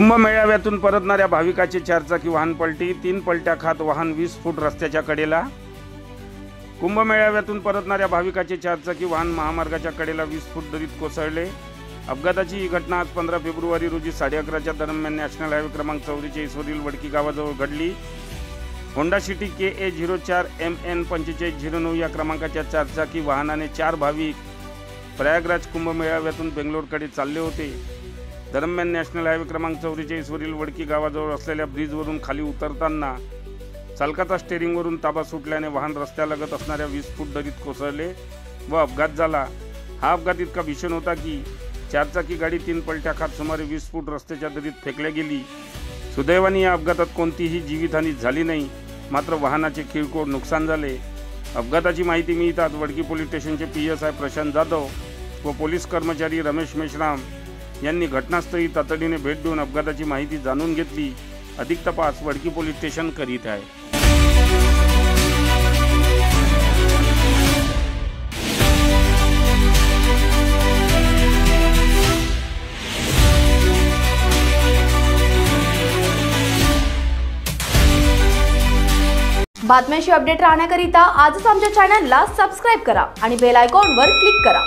कुंभमेळ्यातून परतणाऱ्या भाविकाचे चारचाकी वाहन पलटी, 3 पलट्या खात वाहन 20 फूट रस्त्याच्या कडेला। कुंभमेळ्यातून परतणाऱ्या भाविकाचे चारचाकी वाहन महामार्गाच्या कडेला 20 फूट दरीत कोसळले। अपघाताची ही घटना आज 15 फेब्रुवारी रोजी 11:30च्या दरम्यान नॅशनल हायवे क्रमांक 44 वरील वडकी गावाजवळ घडली। होंडा सिटी KA04MN 4509 या क्रमांकाच्या चारचाकी वाहनाने 4 भाविक प्रयागराज कुंभमेळ्यातून बेंगलोरकडे चालले होते। दरम्यान नॅशनल हायवे क्रमांक 44 वरील वडकी गावाजवळ असलेल्या ब्रिजवरून खाली उतरताना चालकाचा स्टेअरिंगवरून ताबा सुटल्याने वाहन रस्त्यालगत असणाऱ्या 20 फूट दरीत कोसळले व अपघात झाला। हा अपघात इतका भीषण होता की चारचाकी गाडी 3 पलट्या खात सुमारे 20 फूट रस्त्याच्या दरीत फेकल्या गेली। सुदैवाने या अपघातात कोणतीही जीवितहानी झाली नाही, मात्र वाहनाचे किरकोळ नुकसान झाले। अपघाताची माहिती मिळताच वडकी पोलीस स्टेशनचे PSI प्रशांत जाधव व पोलीस कर्मचारी रमेश मेश्राम यांनी घटनास्थळी तातडीने भेट देऊन अपघाताची माहिती जाणून घेतली। अधिक तपास वडकी पोलीस स्टेशन करीत आहे। बातम्यांशी अपडेट राहण्याकरिता आजच आमच्या चॅनलला सबस्क्राइब करा आणि बेल आयकॉनवर क्लिक करा।